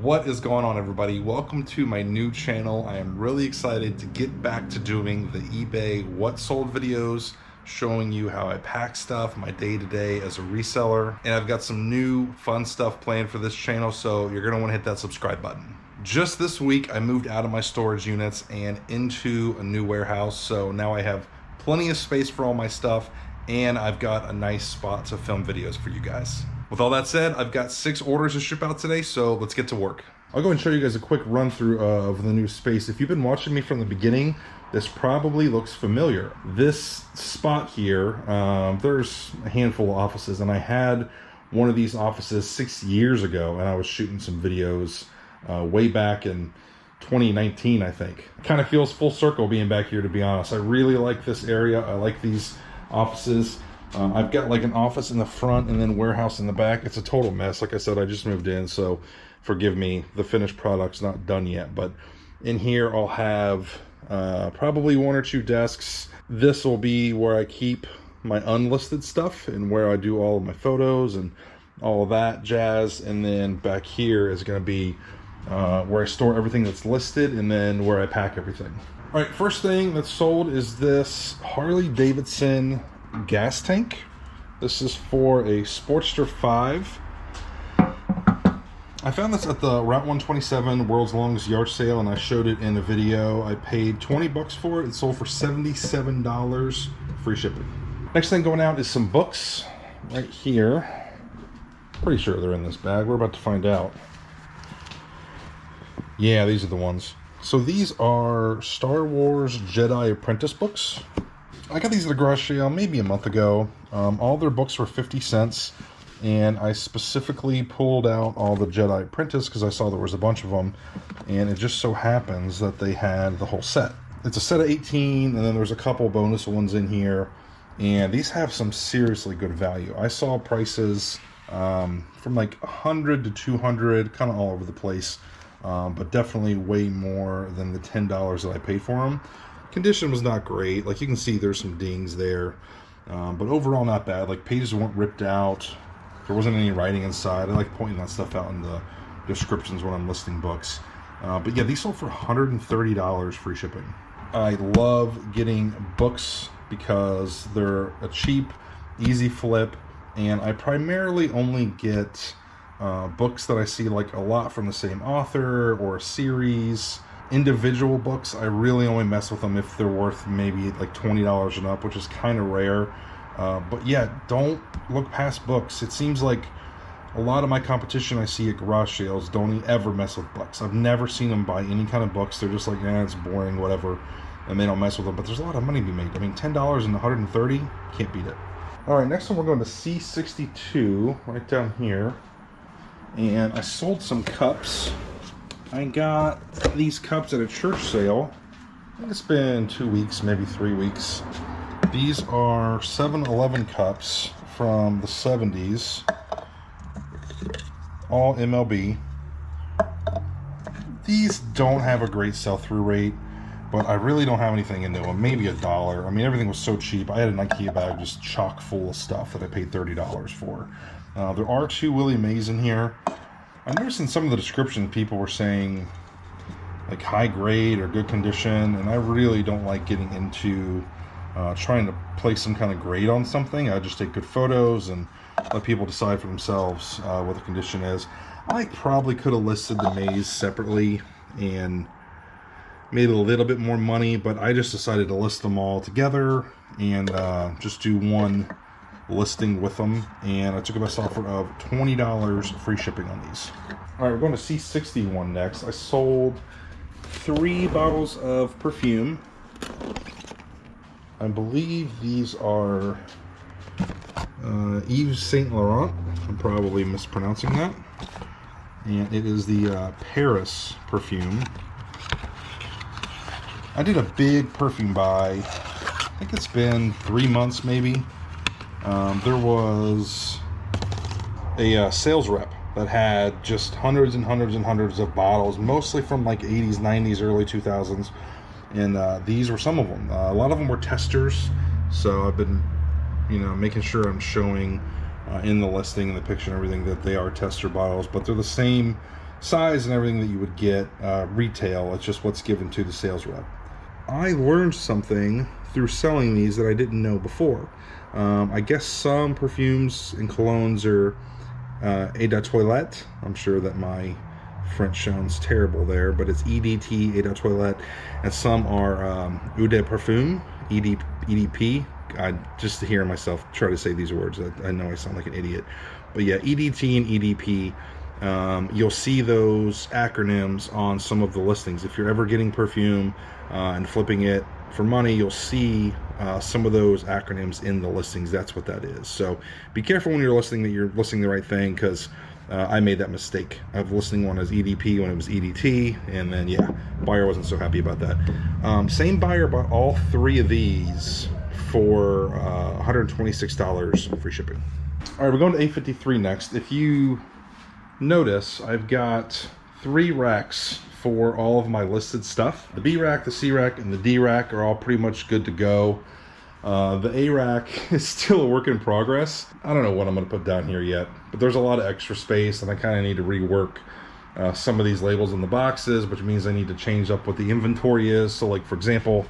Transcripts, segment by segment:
What is going on, everybody? Welcome to my new channel. I am really excited to get back to doing the eBay what sold videos, showing you how I pack stuff, my day-to-day as a reseller. And I've got some new fun stuff planned for this channel, so you're gonna wanna hit that subscribe button. Just this week, I moved out of my storage units and into a new warehouse, so now I have plenty of space for all my stuff, and I've got a nice spot to film videos for you guys. With all that said, I've got 6 orders to ship out today, so let's get to work. I'll go and show you guys a quick run through of the new space. If you've been watching me from the beginning, this probably looks familiar. This spot here, there's a handful of offices, and I had one of these offices 6 years ago, and I was shooting some videos way back in 2019, I think. It kind of feels full circle being back here, to be honest. I really like this area. I like these offices. I've got like an office in the front and then warehouse in the back. It's a total mess. Like I said, I just moved in, so forgive me. The finished product's not done yet, but in here I'll have probably 1 or 2 desks. This will be where I keep my unlisted stuff and where I do all of my photos and all of that jazz. And then back here is going to be where I store everything that's listed and then where I pack everything. All right, first thing that's sold is this Harley Davidson gas tank. This is for a Sportster 5. I found this at the Route 127 World's Longest Yard Sale, and I showed it in a video. I paid 20 bucks for it. It sold for $77, free shipping. Next thing going out is some books right here. Pretty sure they're in this bag. We're about to find out. Yeah, these are the ones. So these are Star Wars Jedi Apprentice books. I got these at a garage sale maybe a month ago. All their books were 50 cents, and I specifically pulled out all the Jedi Apprentice because I saw there was a bunch of them, and it just so happens that they had the whole set. It's a set of 18, and then there's a couple bonus ones in here, and these have some seriously good value. I saw prices from like 100 to 200, kind of all over the place, but definitely way more than the $10 that I paid for them. Condition was not great. Like you can see there's some dings there, but overall not bad. Like pages weren't ripped out. There wasn't any writing inside. I like pointing that stuff out in the descriptions when I'm listing books. But yeah, these sold for $130 free shipping. I love getting books because they're a cheap, easy flip, and I primarily only get books that I see like a lot from the same author or a series. Individual books, I really only mess with them if they're worth maybe like $20 and up, which is kind of rare. But yeah, don't look past books. It seems like a lot of my competition I see at garage sales don't ever mess with books. I've never seen them buy any kind of books. They're just like, yeah, it's boring, whatever, and they don't mess with them. But there's a lot of money to be made. I mean, $10 and $130, can't beat it. All right, next one we're going to C62 right down here, and I sold some cups. I got these cups at a church sale. I think it's been 2 weeks, maybe 3 weeks. These are 7-Eleven cups from the 70s. All MLB. These don't have a great sell-through rate, but I really don't have anything into them. Maybe $1. I mean, everything was so cheap. I had an IKEA bag just chock full of stuff that I paid $30 for. There are 2 Willie Mays in here. I noticed in some of the descriptions people were saying like high grade or good condition, and I really don't like getting into trying to place some kind of grade on something. I just take good photos and let people decide for themselves what the condition is. I probably could have listed the Mays separately and made a little bit more money, but I just decided to list them all together and just do one listing with them, and I took a best offer of $20 free shipping on these. All right, we're going to C61 next. I sold 3 bottles of perfume. I believe these are Yves Saint Laurent. I'm probably mispronouncing that. And it is the Paris perfume. I did a big perfume buy. I think it's been 3 months maybe. There was a sales rep that had just hundreds and hundreds and hundreds of bottles, mostly from like 80s, 90s, early 2000s, and these were some of them. A lot of them were testers, so I've been, making sure I'm showing in the listing and the picture and everything that they are tester bottles, but they're the same size and everything that you would get retail. It's just what's given to the sales rep. I learned something through selling these that I didn't know before. I guess some perfumes and colognes are eau de toilette. I'm sure that my French sounds terrible there, but it's EDT, eau de toilette, and some are eau de parfum, EDP. Just to hear myself try to say these words, I know I sound like an idiot. But yeah, EDT and EDP, you'll see those acronyms on some of the listings. If you're ever getting perfume and flipping it for money, you'll see some of those acronyms in the listings. That's what that is. So be careful when you're listing that you're listing the right thing, because I made that mistake of listing one as EDP when it was EDT, and then yeah, buyer wasn't so happy about that. Same buyer bought all three of these for $126 free shipping. All right, we're going to A53 next. If you notice, I've got 3 racks for all of my listed stuff. The B rack, the C rack, and the D rack are all pretty much good to go. The A rack is still a work in progress. I don't know what I'm going to put down here yet, but there's a lot of extra space, and I kind of need to rework some of these labels in the boxes, which means I need to change up what the inventory is. So like, for example,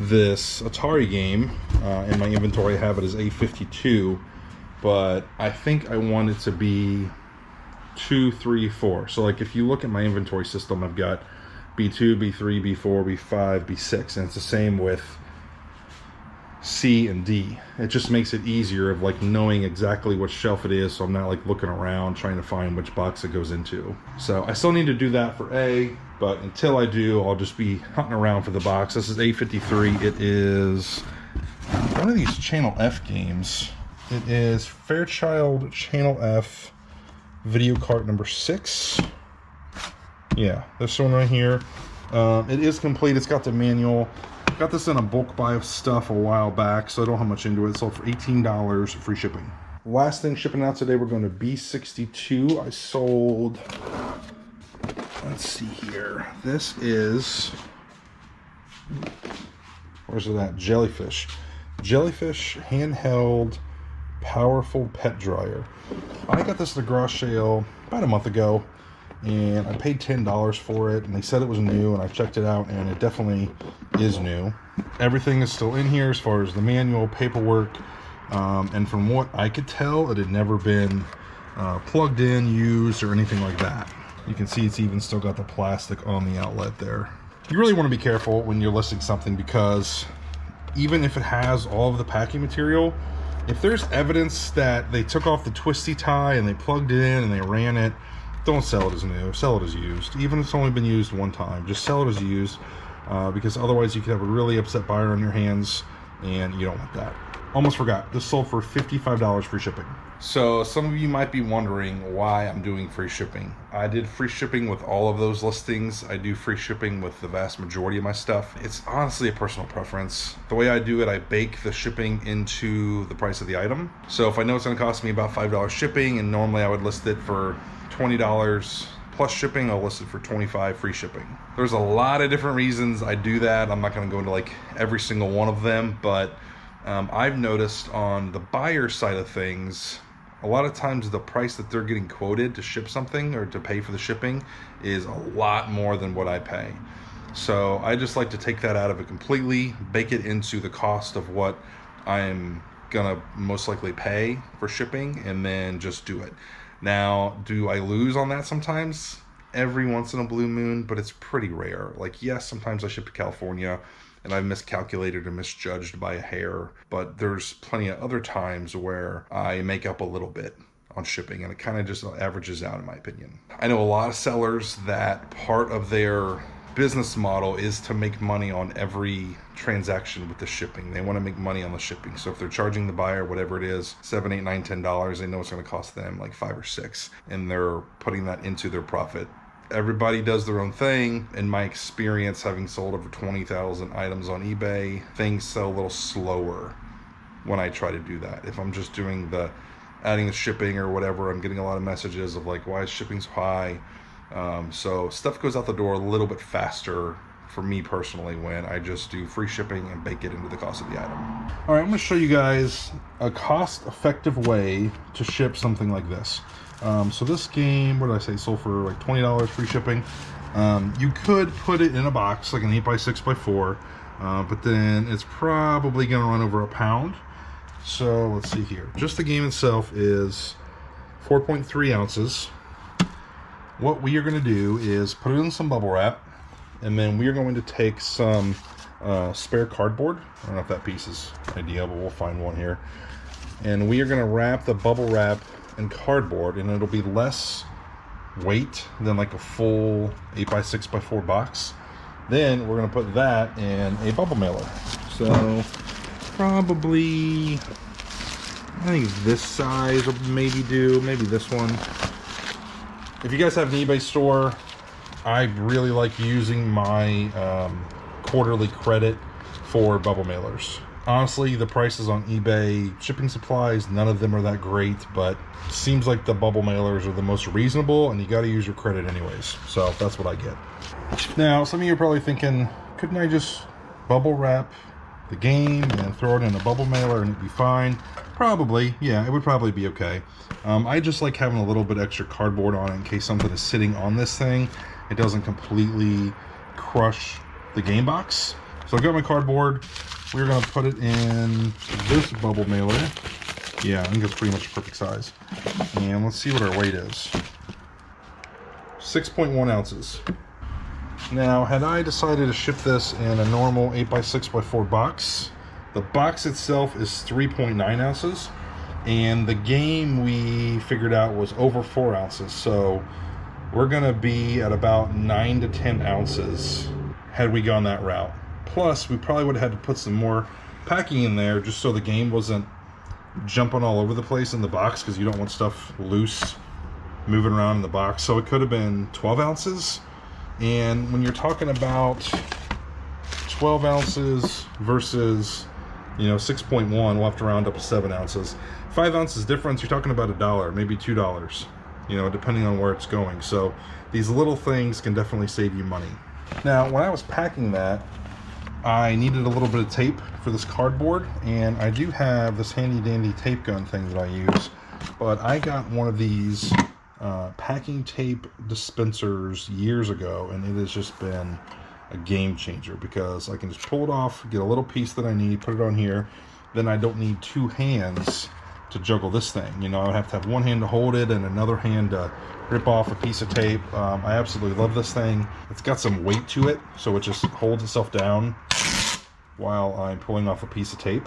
this Atari game, in my inventory I have it as A52, but I think I want it to be 2, 3, 4. So like, if you look at my inventory system, I've got B2, B3, B4, B5, B6, and it's the same with C and D. It just makes it easier of like knowing exactly what shelf it is, so I'm not like looking around trying to find which box it goes into. So I still need to do that for A, but until I do, I'll just be hunting around for the box. This is A53. It is one of these Channel F games. It is Fairchild Channel F video cart number 6. Yeah, this one right here. It is complete. It's got the manual. Got this in a bulk buy of stuff a while back, so I don't have much into it. Sold for $18, free shipping. Last thing shipping out today, we're going to B62. I sold, let's see here. This is, where's it at? Jellyfish. Jellyfish handheld powerful pet dryer. I got this at the garage sale about a month ago, and I paid $10 for it, and they said it was new, and I checked it out, and it definitely is new. Everything is still in here as far as the manual, paperwork, and from what I could tell, it had never been plugged in, used, or anything like that. You can see it's even still got the plastic on the outlet there. You really want to be careful when you're listing something, because even if it has all of the packing material, if there's evidence that they took off the twisty tie and they plugged it in and they ran it, don't sell it as new, sell it as used. Even if it's only been used one time, just sell it as used, because otherwise you could have a really upset buyer on your hands, and you don't want that. Almost forgot, this sold for $55 free shipping. So some of you might be wondering why I'm doing free shipping. I did free shipping with all of those listings. I do free shipping with the vast majority of my stuff. It's honestly a personal preference. The way I do it, I bake the shipping into the price of the item. So if I know it's going to cost me about $5 shipping, and normally I would list it for $20 plus shipping, I'll list it for $25 free shipping. There's a lot of different reasons I do that. I'm not going to go into like every single one of them, but I've noticed on the buyer side of things, a lot of times the price that they're getting quoted to ship something or to pay for the shipping is a lot more than what I pay. So I just like to take that out of it completely, bake it into the cost of what I'm gonna most likely pay for shipping, and then just do it. Now, do I lose on that sometimes? Every once in a blue moon, but it's pretty rare. Like, yes, sometimes I ship to California and I've miscalculated or misjudged by a hair, but there's plenty of other times where I make up a little bit on shipping, and it kind of just averages out, in my opinion. I know a lot of sellers that part of their business model is to make money on every transaction with the shipping. They want to make money on the shipping. So if they're charging the buyer whatever it is, $7, $8, $9, $10, they know it's going to cost them like $5 or $6, and they're putting that into their profit. Everybody does their own thing. In my experience, having sold over 20,000 items on eBay, things sell a little slower when I try to do that. If I'm just doing the adding the shipping or whatever, I'm getting a lot of messages of like, why is shipping so high? So stuff goes out the door a little bit faster for me personally when I just do free shipping and bake it into the cost of the item. All right, I'm going to show you guys a cost-effective way to ship something like this. So this game, what did I say, sold for like $20 free shipping. You could put it in a box, like an 8x6x4, but then it's probably going to run over £1. So let's see here. Just the game itself is 4.3 ounces. What we are going to do is put it in some bubble wrap, and then we are going to take some spare cardboard. I don't know if that piece is ideal, but we'll find one here. And we are going to wrap the bubble wrap in cardboard, and it'll be less weight than like a full 8x6x4 box. Then we're going to put that in a bubble mailer. So probably, I think this size will maybe do, maybe this one. If you guys have an eBay store, I really like using my quarterly credit for bubble mailers. Honestly, the prices on eBay, shipping supplies, none of them are that great, but seems like the bubble mailers are the most reasonable, and you got to use your credit anyways. So that's what I get. Now, some of you are probably thinking, couldn't I just bubble wrap the game and throw it in a bubble mailer and it'd be fine? Probably, yeah, it would probably be okay. I just like having a little bit extra cardboard on it in case something is sitting on this thing. It doesn't completely crush the game box. So I've got my cardboard. We're going to put it in this bubble mailer. Yeah, I think it's pretty much a perfect size. And let's see what our weight is. 6.1 ounces. Now, had I decided to ship this in a normal 8x6x4 box, the box itself is 3.9 ounces, and the game we figured out was over 4 ounces, so we're going to be at about 9 to 10 ounces had we gone that route. Plus, we probably would have had to put some more packing in there just so the game wasn't jumping all over the place in the box, because you don't want stuff loose moving around in the box. So it could have been 12 ounces. And when you're talking about 12 ounces versus, 6.1, we'll have to round up to 7 ounces. 5 ounces difference, you're talking about $1, maybe $2, depending on where it's going. So these little things can definitely save you money. Now, when I was packing that, I needed a little bit of tape for this cardboard, and I do have this handy dandy tape gun thing that I use, but I got one of these packing tape dispensers years ago, and it has just been a game changer because I can just pull it off, get a little piece that I need, put it on here. Then I don't need two hands to juggle this thing. I would have to have one hand to hold it and another hand to rip off a piece of tape. I absolutely love this thing. It's got some weight to it, so it just holds itself down while I'm pulling off a piece of tape.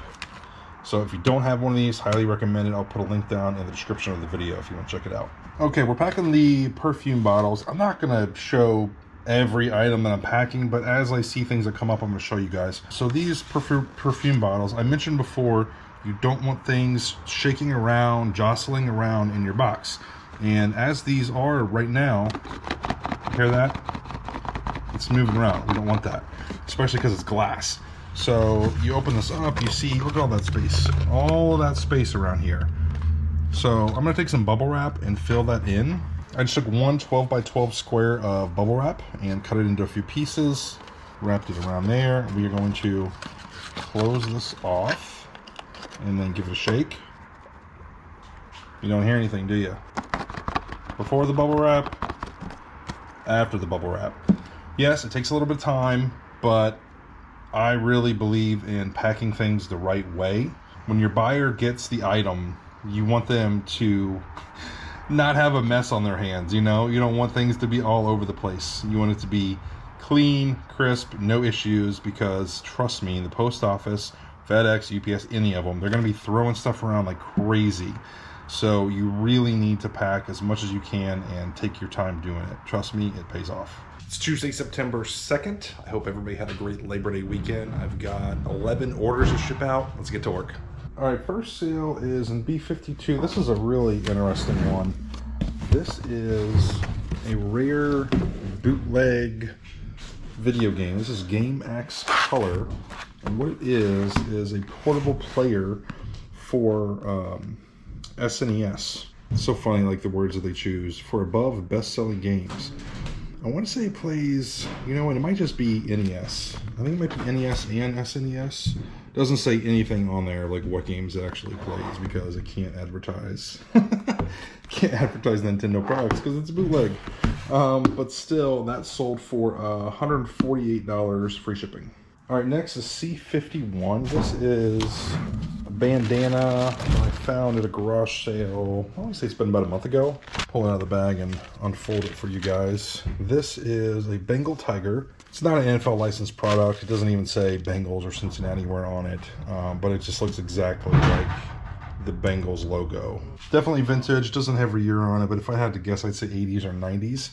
So if you don't have one of these, highly recommend it. I'll put a link down in the description of the video if you want to check it out. Okay, we're packing the perfume bottles. I'm not going to show every item that I'm packing, but as I see things that come up, I'm going to show you guys. So these perfume bottles, I mentioned before, you don't want things shaking around, jostling around in your box. And as these are right now, hear that? It's moving around. We don't want that, especially because it's glass. So you open this up, you see, look at all that space. All of that space around here. So I'm going to take some bubble wrap and fill that in. I just took one 12x12 square of bubble wrap and cut it into a few pieces, wrapped it around there. We are going to close this off and then give it a shake. You don't hear anything, do you? Before the bubble wrap, after the bubble wrap. Yes, it takes a little bit of time, but I really believe in packing things the right way. When your buyer gets the item, you want them to not have a mess on their hands, You don't want things to be all over the place. You want it to be clean, crisp, no issues, because trust me, in the post office, FedEx, UPS, any of them, they're going to be throwing stuff around like crazy. So you really need to pack as much as you can and take your time doing it. Trust me, it pays off. It's Tuesday, September 2nd. I hope everybody had a great Labor Day weekend. I've got 11 orders to ship out. Let's get to work. All right, first sale is in B52. This is a really interesting one. This is a rare bootleg video game. This is Game X Color. And what it is a portable player for SNES. It's so funny, like the words that they choose. For above best-selling games. I want to say it plays, and it might just be NES. I think it might be NES and SNES. Doesn't say anything on there like what games it actually plays because it can't advertise. can't advertise Nintendo products because it's bootleg. But still, that sold for $148 free shipping. All right, next is C51. This is a bandana that I found at a garage sale. I want to say it's been about a month ago. Pull it out of the bag and unfold it for you guys. This is a Bengal Tiger. It's not an NFL licensed product. It doesn't even say Bengals or Cincinnati anywhere on it, but it just looks exactly like the Bengals logo. Definitely vintage, doesn't have a year on it, but if I had to guess, I'd say 80s or 90s.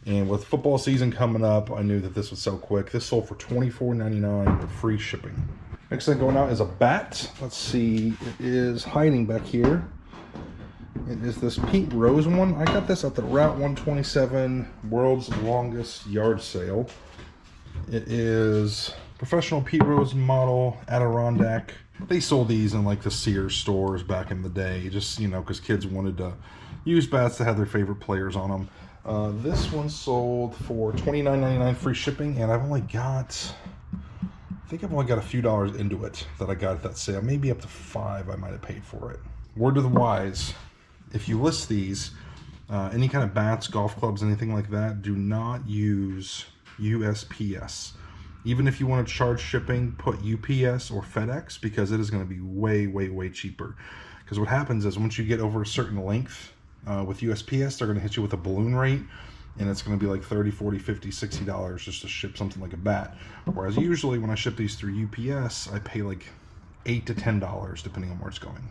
And with football season coming up, I knew that this would sell quick. This sold for $24.99 with free shipping. Next thing going out is a bat. Let's see, it is hiding back here. It is this Pete Rose one. I got this at the Route 127 World's Longest Yard Sale. It is professional Pete Rose model Adirondack. They sold these in like the Sears stores back in the day, just, you know, because kids wanted to use bats to have their favorite players on them. This one sold for $29.99 free shipping, and I think I've only got a few dollars into it that I got at that sale. Maybe up to $5 I might have paid for it. Word to the wise, if you list these, any kind of bats, golf clubs, anything like that, do not use USPS. Even if you want to charge shipping, put UPS or FedEx, because it is going to be way, way, way cheaper. Because what happens is once you get over a certain length, with USPS, they're going to hit you with a balloon rate, and it's going to be like $30, $40, $50, $60 just to ship something like a bat. Whereas usually when I ship these through UPS, I pay like $8 to $10 depending on where it's going.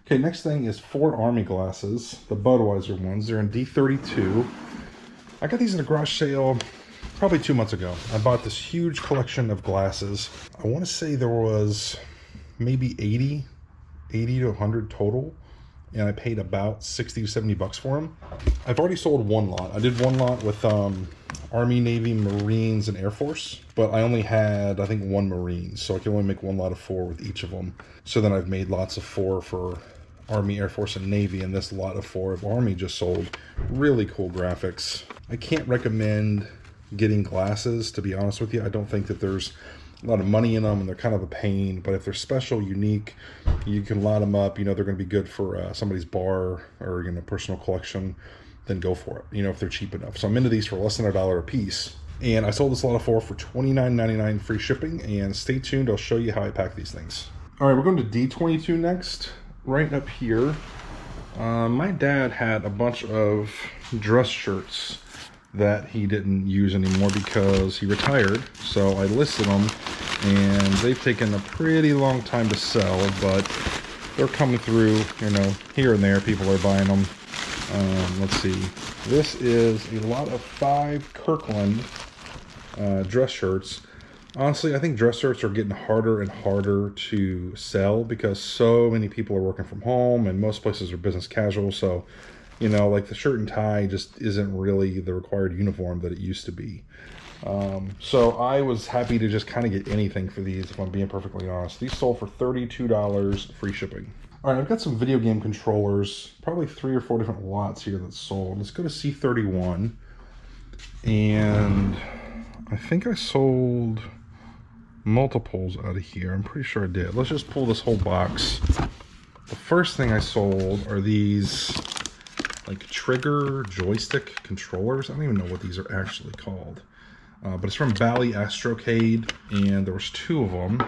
Okay, next thing is 4 Army glasses, the Budweiser ones. They're in D32. I got these at a garage sale probably 2 months ago. I bought this huge collection of glasses. I want to say there was maybe 80 to 100 total, and I paid about 60 to 70 bucks for them. I've already sold one lot. I did one lot with Army, Navy, Marines, and Air Force, but I only had, I think, 1 Marine, so I can only make one lot of 4 with each of them. So then I've made lots of 4 for Army, Air Force, and Navy, and this lot of 4 of Army just sold. Really cool graphics. I can't recommend getting glasses, to be honest with you. I don't think that there's a lot of money in them, and they're kind of a pain, but if they're special, unique, you can lot them up, you know, they're going to be good for somebody's bar or, you know, personal collection, then go for it, you know, if they're cheap enough. So I'm into these for less than $1 a piece, and I sold this lot of 4 for $29.99 free shipping, and stay tuned, I'll show you how I pack these things. All right, we're going to D22 next. Right up here, my dad had a bunch of dress shirts that he didn't use anymore because he retired, so I listed them, and they've taken a pretty long time to sell, but they're coming through, you know, here and there. People are buying them. Let's see, this is a lot of 5 Kirkland dress shirts. Honestly, I think dress shirts are getting harder and harder to sell because so many people are working from home, and most places are business casual, so you know, like the shirt and tie just isn't really the required uniform that it used to be. So I was happy to just kind of get anything for these, if I'm being perfectly honest. These sold for $32 free shipping. All right, I've got some video game controllers, probably 3 or 4 different lots here that sold. Let's go to C31. And I think I sold multiples out of here. I'm pretty sure I did. Let's just pull this whole box. The first thing I sold are these like trigger joystick controllers. I don't even know what these are actually called, but it's from Bally Astrocade, and there was 2 of them.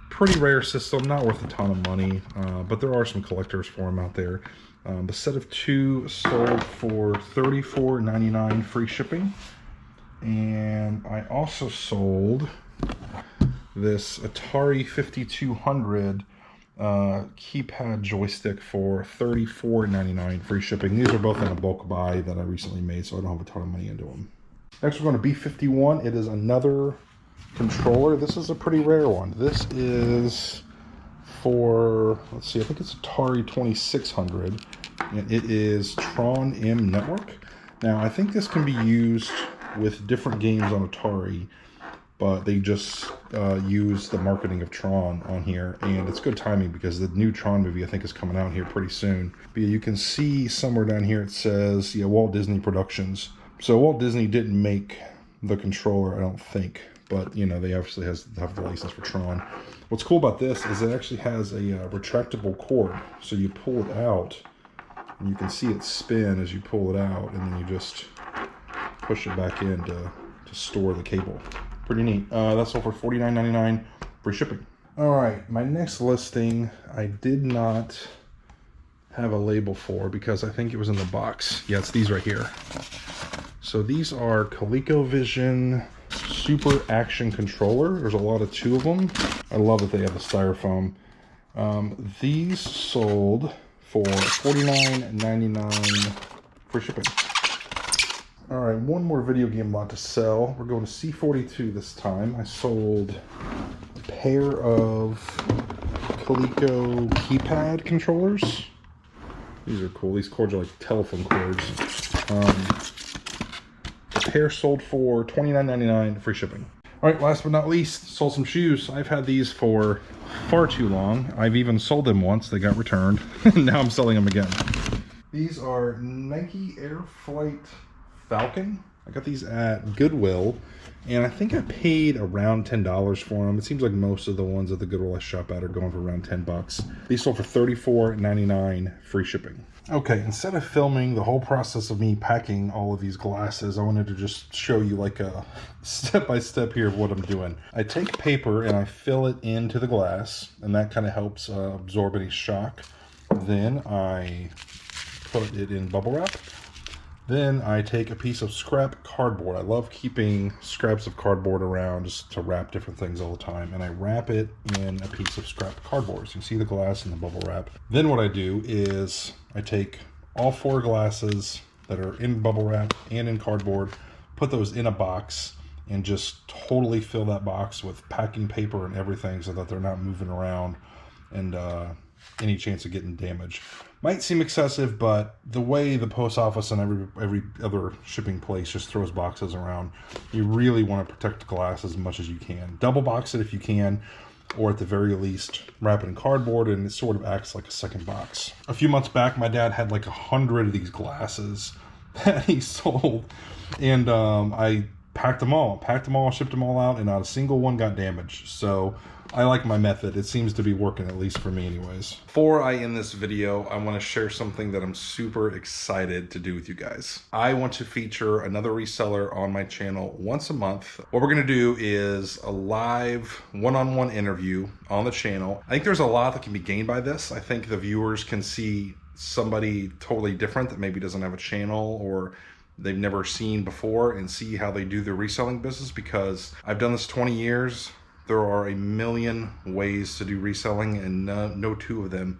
Pretty rare system, not worth a ton of money, but there are some collectors for them out there. The set of 2 sold for $34.99 free shipping, and I also sold this Atari 5200 keypad joystick for $34.99 free shipping. These are both in a bulk buy that I recently made, so I don't have a ton of money into them. Next, we're going to B51. It is another controller. This is a pretty rare one. This is for, let's see, I think it's Atari 2600, and it is Tron M Network. Now, I think this can be used with different games on Atari, but they just use the marketing of Tron on here, and it's good timing because the new Tron movie, I think, is coming out here pretty soon. But you can see somewhere down here it says, yeah, Walt Disney Productions. So Walt Disney didn't make the controller, I don't think, but, you know, they obviously have the license for Tron. What's cool about this is it actually has a retractable cord, so you pull it out, And you can see it spin as you pull it out, and then you just push it back in to store the cable. Pretty neat. That's all for $49.99, free shipping. All right, my next listing I did not have a label for because I think it was in the box. Yeah, it's these right here. So these are ColecoVision Super Action Controller. There's a lot of 2 of them. I love that they have the styrofoam. These sold for $49.99 free shipping. All right, one more video game lot to sell. We're going to C42 this time. I sold a pair of Coleco keypad controllers. These are cool. These cords are like telephone cords. The pair sold for $29.99 free shipping. All right, last but not least, sold some shoes. I've had these for far too long. I've even sold them once. They got returned. Now I'm selling them again. These are Nike Air Flight Falcon. I got these at Goodwill, and I think I paid around $10 for them. It seems like most of the ones at the Goodwill I shop at are going for around 10 bucks. These sold for $34.99 free shipping. Okay, instead of filming the whole process of me packing all of these glasses, I wanted to just show you like a step-by-step here of what I'm doing. I take paper and I fill it into the glass, and that kind of helps absorb any shock. Then I put it in bubble wrap. Then I take a piece of scrap cardboard. I love keeping scraps of cardboard around just to wrap different things all the time. And I wrap it in a piece of scrap cardboard. So you see the glass and the bubble wrap. Then what I do is I take all 4 glasses that are in bubble wrap and in cardboard, put those in a box, and just totally fill that box with packing paper and everything so that they're not moving around and any chance of getting damaged. Might seem excessive, but the way the post office and every other shipping place just throws boxes around, you really want to protect the glass as much as you can. Double box it if you can, or at the very least, wrap it in cardboard, and it sort of acts like a second box. A few months back, my dad had like 100 of these glasses that he sold, and I packed them all, shipped them all out, and not a single one got damaged. So I like my method. It seems to be working, at least for me anyways. Before I end this video, I want to share something that I'm super excited to do with you guys. I want to feature another reseller on my channel once a month. What we're going to do is a live one-on-one interview on the channel. I think there's a lot that can be gained by this. I think the viewers can see somebody totally different that maybe doesn't have a channel or they've never seen before, and see how they do their reselling business, because I've done this 20 years. There are a million ways to do reselling, and no 2 of them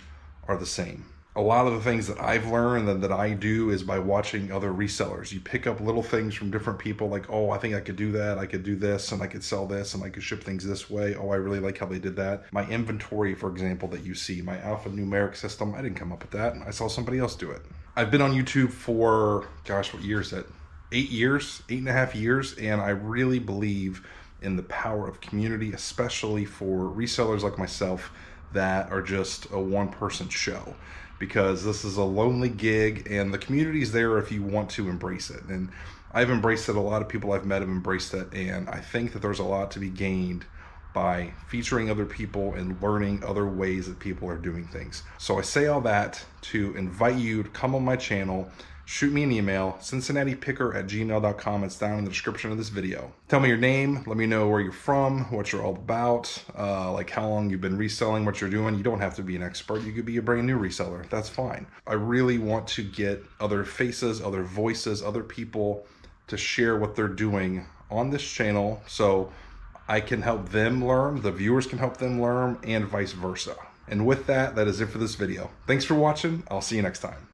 are the same. A lot of the things that I've learned and that I do is by watching other resellers. You pick up little things from different people, like, oh, I think I could do that, I could do this, and I could sell this, and I could ship things this way. Oh, I really like how they did that. My inventory, for example, that you see, my alphanumeric system, I didn't come up with that. I saw somebody else do it. I've been on YouTube for, gosh, what year is it? 8 years, 8.5 years, and I really believe in the power of community, especially for resellers like myself that are just a one-person show, because this is a lonely gig and the community is there if you want to embrace it. And I've embraced it. A lot of people I've met have embraced it, and I think that there's a lot to be gained by featuring other people and learning other ways that people are doing things. So I say all that to invite you to come on my channel, shoot me an email, cincinnatipicker@gmail.com. It's down in the description of this video. Tell me your name, let me know where you're from, what you're all about, like how long you've been reselling, what you're doing. You don't have to be an expert, you could be a brand new reseller, that's fine. I really want to get other faces, other voices, other people to share what they're doing on this channel, so I can help them learn, the viewers can help them learn, and vice versa. And with that, that is it for this video. Thanks for watching. I'll see you next time.